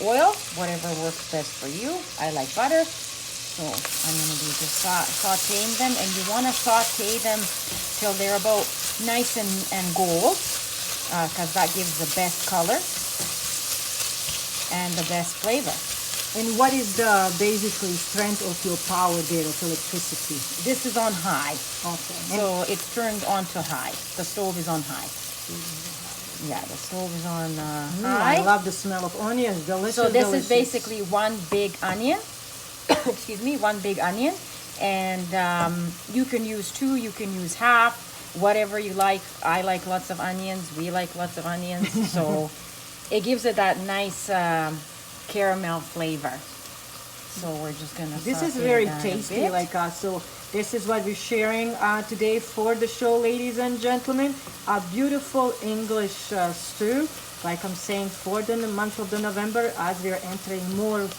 oil, whatever works best for you. I like butter. So I'm going to be just sauteing them, and you want to saute them till they're about nice and gold, because that gives the best color and the best flavor. And what is the basically strength of your power there of electricity? This is on high. Okay. So it's turned on to high. The stove is on high. Yeah, the stove is on high. I love the smell of onions. Delicious. So this delicious. is basically one big onion. Excuse me, one big onion. And you can use two, you can use half, whatever you like. I like lots of onions. We like lots of onions. So it gives it that nice caramel flavor. So we're just gonna. This is very tasty, so. This is what we're sharing today for the show, ladies and gentlemen. A beautiful English stew, like I'm saying, for the month of the November, as we're entering more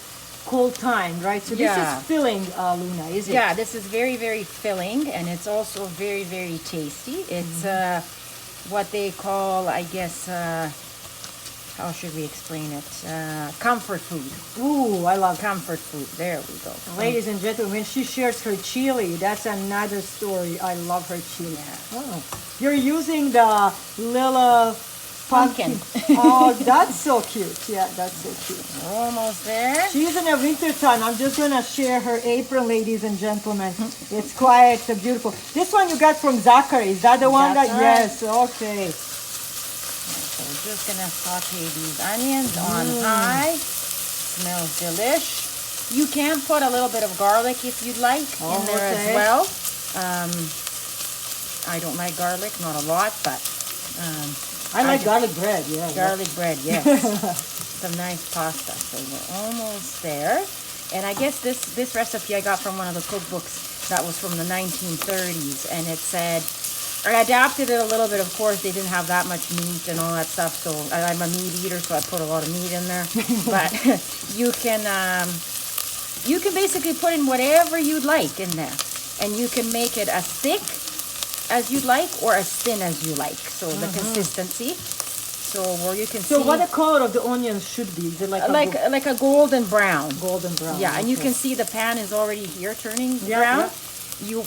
cold time, right? So this is filling, Luna, is it? Yeah, this is very, very filling, and it's also very, very tasty. It's what they call, I guess, how should we explain it? Comfort food. Ooh, I love comfort food. There we go. Ladies and gentlemen, when she shares her chili, that's another story. I love her chili. Yeah. Oh, you're using the little pumpkin. Oh, that's so cute. Yeah, that's so cute. We're almost there. She's in a winter time. I'm just going to share her apron, ladies and gentlemen. It's quite beautiful. This one you got from Zachary. Is that the one That's that? right. Yes, okay. So we're just gonna saute these onions on high. Smells delish. You can put a little bit of garlic if you'd like in there as well. I don't like garlic, not a lot, but I like garlic bread. Yeah, garlic bread. Yes, some nice pasta. So we're almost there. And I guess this recipe I got from one of the cookbooks that was from the 1930s, and it said. I adapted it a little bit, of course. They didn't have that much meat and all that stuff, so I'm a meat eater, so I put a lot of meat in there. But you can basically put in whatever you'd like in there, and you can make it as thick as you'd like or as thin as you like. So the consistency. So where you can see. So what the color of the onions should be? Is it like a golden brown? Golden brown. Yeah, and you can see the pan is already here turning brown. Yeah.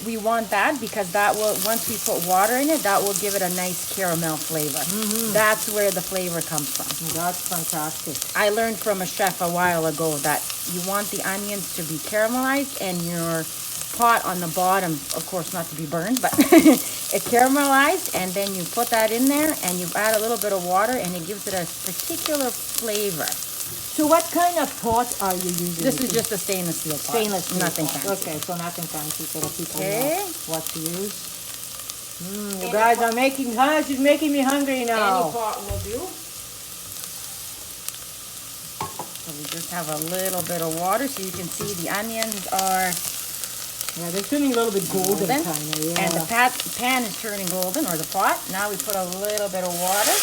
We want that because that will, once we put water in it, that will give it a nice caramel flavor. That's where the flavor comes from. That's fantastic. I learned from a chef a while ago that you want the onions to be caramelized and your pot on the bottom, of course not to be burned, but it's caramelized, and then you put that in there and you add a little bit of water and it gives it a particular flavor. So what kind of pot are you using? This is just a stainless steel pot. Stainless steel nothing pot. fancy. Okay, so nothing fancy, so that people know what to use. You guys are making, she's making me hungry now. Any pot will do. So we just have a little bit of water so you can see the onions are... Yeah, they're turning a little bit golden kind of, yeah. And the pan is turning golden, or the pot. Now we put a little bit of water.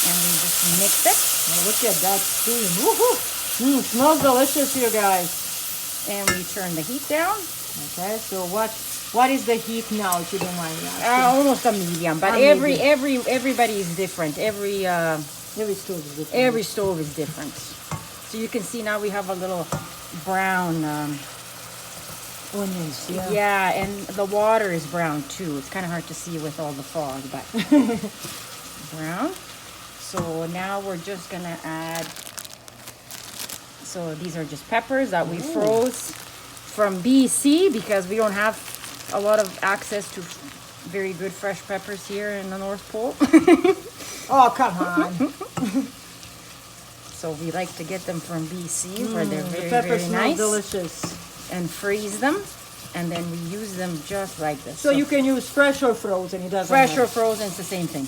And we just mix it. Oh, look at that steam. Woohoo! Smells delicious, you guys. And we turn the heat down. Okay, so what is the heat now, if you don't mind me asking? Almost a medium, but everybody is different. Every stove is different. Every stove is different. So you can see now we have a little brown onions. Yeah. Yeah, and the water is brown too. It's kind of hard to see with all the fog, but brown. So now we're just gonna add. So these are just peppers that we froze from BC because we don't have a lot of access to very good fresh peppers here in the North Pole. Oh, come on. So we like to get them from BC where they're very, the peppers very nice. Smell delicious. And freeze them, and then we use them just like this. So you can use fresh or frozen, it doesn't fresh matter. or frozen, it's the same thing.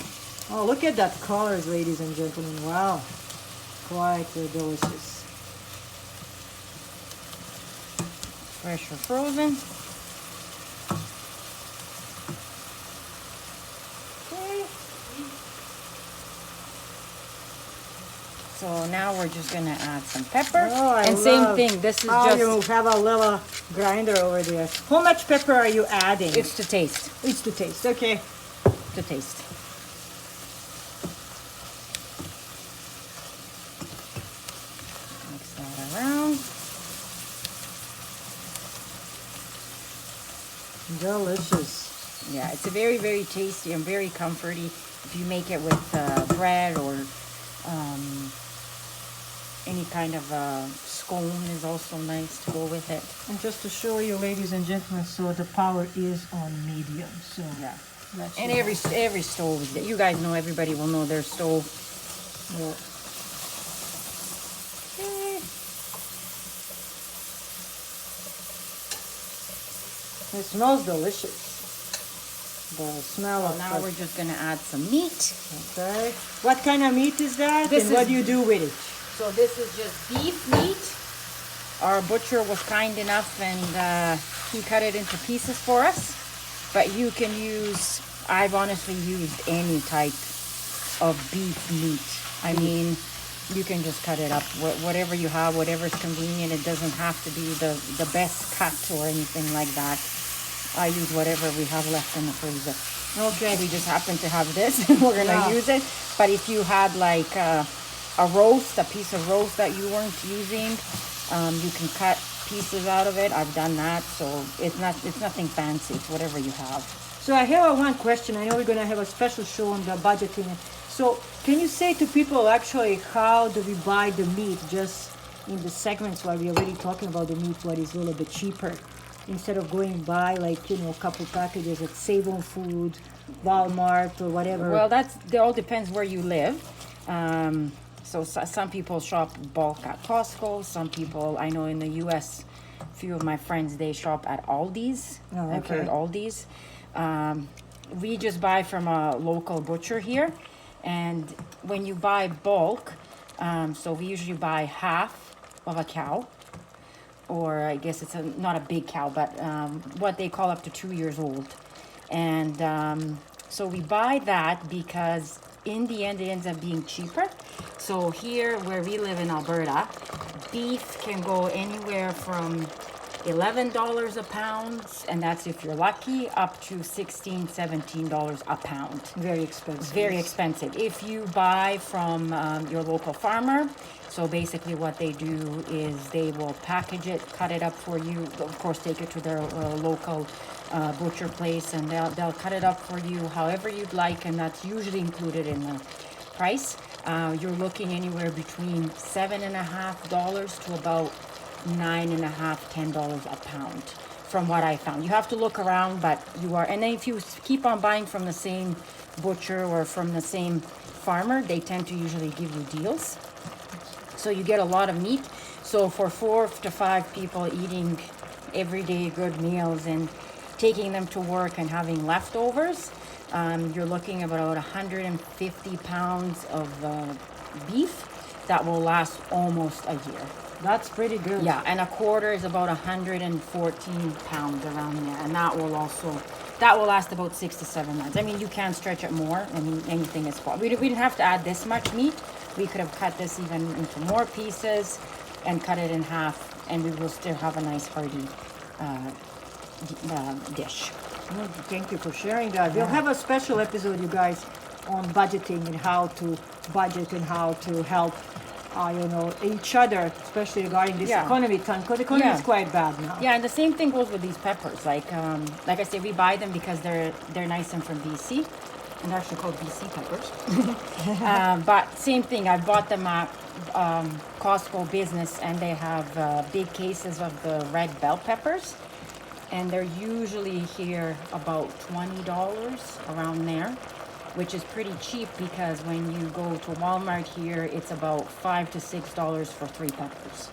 Oh, look at that colors, ladies and gentlemen. Wow. Quite delicious. Fresh or frozen. Okay. So now we're just gonna add some pepper. Oh, and same thing, this is just... you have a little grinder over there. How much pepper are you adding? It's to taste. It's to taste, okay. To taste. Delicious. Yeah, it's a very, very tasty and very comforting. If you make it with bread or any kind of scone is also nice to go with it. And just to show you, ladies and gentlemen, so the power is on medium. So Yeah. that's And every stove is, you guys know, everybody will know their stove. yeah. It smells delicious. The smell of Now we're just gonna add some meat. okay. What kind of meat is that? This and what is- do you do with it? So this is just beef meat. Our butcher was kind enough and he cut it into pieces for us. But you can use, I've honestly used any type of beef meat. I mean, you can just cut it up, whatever you have, whatever's convenient. It doesn't have to be the best cut or anything like that. I use whatever we have left in the freezer. Okay. We just happen to have this and we're gonna Yeah. use it. But if you had like a roast, a piece of roast that you weren't using, you can cut pieces out of it. I've done that, so it's nothing fancy. It's whatever you have. So I have one question. I know we're gonna have a special show on the budgeting. So can you say to people actually how do we buy the meat? Just in the segments while we're already talking about the meat, what is a little bit cheaper, instead of going buy like a couple packages at Save On Food, Walmart or whatever. Well, it all depends where you live. So some people shop bulk at Costco. Some people, I know in the U.S., a few of my friends, they shop at Aldi's. Oh, I've heard okay. Aldi's. We just buy from a local butcher here. And when you buy bulk, so we usually buy half of a cow. Or I guess it's not a big cow, but what they call up to 2 years old. And so we buy that because in the end, it ends up being cheaper. So here where we live in Alberta, beef can go anywhere from $11 a pound, and that's if you're lucky, up to $16, $17 a pound. Very expensive. Very expensive. If you buy from your local farmer, so basically what they do is they will package it, cut it up for you, of course take it to their local butcher place, and they'll cut it up for you however you'd like, and that's usually included in the price. You're looking anywhere between $7.50 to about $9.50, $10 a pound from what I found. You have to look around, but you are, and then if you keep on buying from the same butcher or from the same farmer, they tend to usually give you deals. So you get a lot of meat. So for 4 to 5 people eating everyday good meals and taking them to work and having leftovers, you're looking about 150 pounds of beef that will last almost a year. That's pretty good. Yeah, and a quarter is about 114 pounds around there, and that will last about 6 to 7 months. I mean, you can stretch it more. I mean, anything is possible. We didn't have to add this much meat. We could have cut this even into more pieces and cut it in half, and we will still have a nice hearty dish. Thank you for sharing that. We'll have a special episode, you guys, on budgeting and how to budget and how to help, each other, especially regarding this economy time, because the economy is quite bad now. Yeah, and the same thing goes with these peppers. Like I say, we buy them because they're nice and from BC, and they're actually called BC peppers. But same thing, I bought them at Costco Business, and they have big cases of the red bell peppers. And they're usually here about $20 around there, which is pretty cheap because when you go to Walmart here, it's about $5 to $6 for 3 peppers.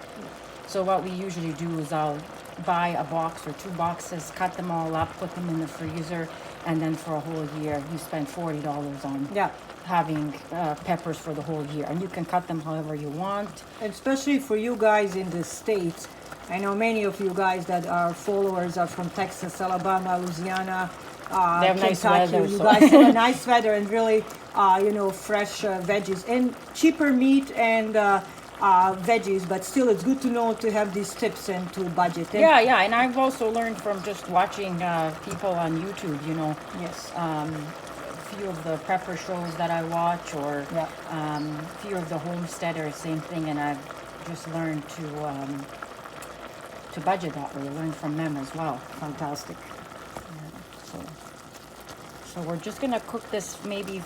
So what we usually do is I'll buy a box or 2 boxes, cut them all up, put them in the freezer, and then for a whole year, you spend $40 on having peppers for the whole year. And you can cut them however you want. And especially for you guys in the States, I know many of you guys that are followers are from Texas, Alabama, Louisiana, they have Kentucky. nice weather, You so. guys have a nice weather and really, fresh veggies and cheaper meat and veggies. But still, it's good to know to have these tips and to budget. And Yeah, and I've also learned from just watching people on YouTube, Yes. a few of the prepper shows that I watch, or a few of the homesteaders, same thing, and I've just learned to budget that way, learn from them as well. Fantastic. So we're just gonna cook this maybe.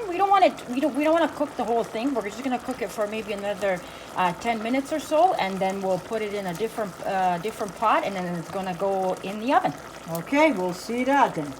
We don't want it. We don't want to cook the whole thing. We're just gonna cook it for maybe another 10 minutes or so, and then we'll put it in a different pot, and then it's gonna go in the oven. Okay, we'll see that then.